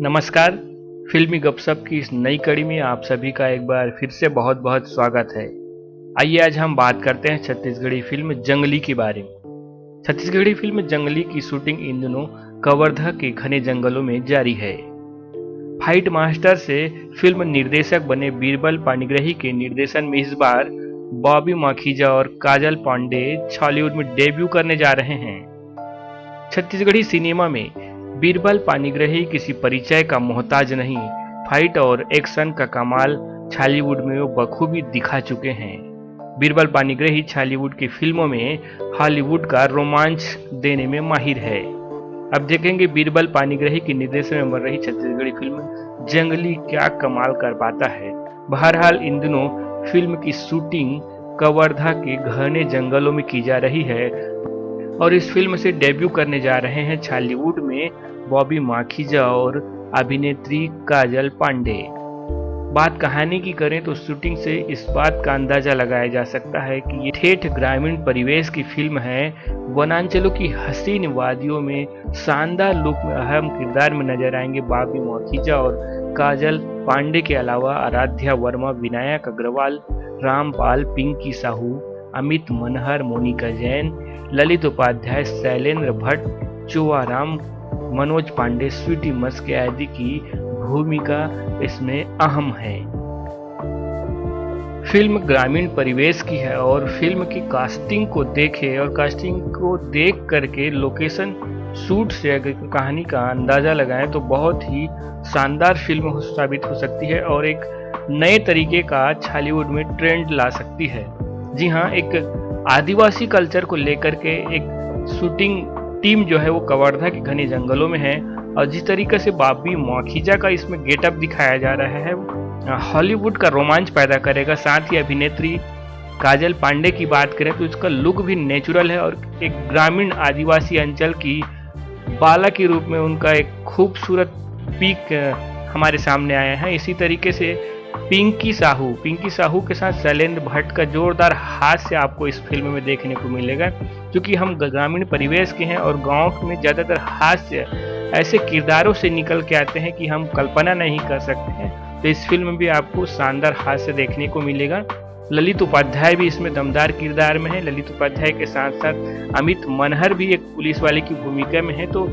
नमस्कार। फिल्मी गपशप की इस नई कड़ी में आप सभी का एक बार फिर से बहुत बहुत स्वागत है। आइए आज हम बात करते हैं छत्तीसगढ़ी फिल्म जंगली के बारे में। छत्तीसगढ़ी फिल्म जंगली की शूटिंग इन दिनों कवर्धा के घने जंगलों में जारी है। फाइट मास्टर से फिल्म निर्देशक बने बीरबल पाणिग्राही के निर्देशन में इस बार बॉबी माखीजा और काजल पांडे बॉलीवुड में डेब्यू करने जा रहे हैं। छत्तीसगढ़ी सिनेमा में बीरबल पाणिग्राही किसी परिचय का मोहताज नहीं, फाइट और एक्शन का कमाल बॉलीवुड में वो बखूबी दिखा चुके हैं। बीरबल पाणिग्राही बॉलीवुड की फिल्मों में हॉलीवुड का रोमांच देने में माहिर है। अब देखेंगे बीरबल पाणिग्राही के निर्देशन में बन रही छत्तीसगढ़ी फिल्म जंगली क्या कमाल कर पाता है। बहरहाल इन दिनों फिल्म की शूटिंग कवर्धा के घने जंगलों में की जा रही है और इस फिल्म से डेब्यू करने जा रहे हैं बॉलीवुड में बॉबी माखीजा और अभिनेत्री काजल पांडे। बात कहानी की करें तो शूटिंग से इस बात का अंदाजा लगाया जा सकता है कि ये ठेठ ग्रामीण परिवेश की फिल्म है। वनांचलों की हसीन वादियों में शानदार लुक में अहम किरदार में नजर आएंगे बॉबी माखीजा और काजल पांडे के अलावा आराध्या वर्मा, विनायक अग्रवाल, रामपाल, पिंकी साहू, अमित मनहर, मोनिका जैन, ललित उपाध्याय, शैलेंद्र भट्ट, चुवाराम, मनोज पांडे, स्वीटी मस्के आदि की भूमिका इसमें अहम है। फिल्म ग्रामीण परिवेश की है और फिल्म की कास्टिंग को देखे और कास्टिंग को देख करके लोकेशन शूट से अगर कहानी का अंदाजा लगाएं तो बहुत ही शानदार फिल्म साबित हो सकती है और एक नए तरीके का बॉलीवुड में ट्रेंड ला सकती है। जी हाँ, एक आदिवासी कल्चर को लेकर के एक शूटिंग टीम जो है वो कवर्धा के घने जंगलों में है और जिस तरीके से बॉबी माखीजा का इसमें गेटअप दिखाया जा रहा है हॉलीवुड का रोमांच पैदा करेगा। साथ ही अभिनेत्री काजल पांडे की बात करें तो इसका लुक भी नेचुरल है और एक ग्रामीण आदिवासी अंचल की बाला के रूप में उनका एक खूबसूरत पीक हमारे सामने आया है। इसी तरीके से पिंकी साहू के साथ शैलेंद्र भट्ट का जोरदार हास्य आपको इस फिल्म में देखने को मिलेगा। क्योंकि हम ग्रामीण परिवेश के हैं और गांव में ज़्यादातर हास्य ऐसे किरदारों से निकल के आते हैं कि हम कल्पना नहीं कर सकते हैं। तो इस फिल्म में भी आपको शानदार हास्य देखने को मिलेगा। ललित उपाध्याय भी इसमें दमदार किरदार में है। ललित उपाध्याय के साथ साथ अमित मनहर भी एक पुलिस वाले की भूमिका में है। तो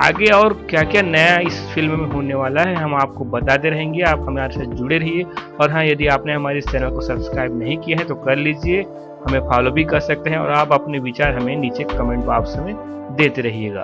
आगे और क्या क्या नया इस फिल्म में होने वाला है हम आपको बताते रहेंगे। आप हमारे साथ जुड़े रहिए और हाँ, यदि आपने हमारे इस चैनल को सब्सक्राइब नहीं किया है तो कर लीजिए, हमें फॉलो भी कर सकते हैं और आप अपने विचार हमें नीचे कमेंट बॉक्स में देते रहिएगा।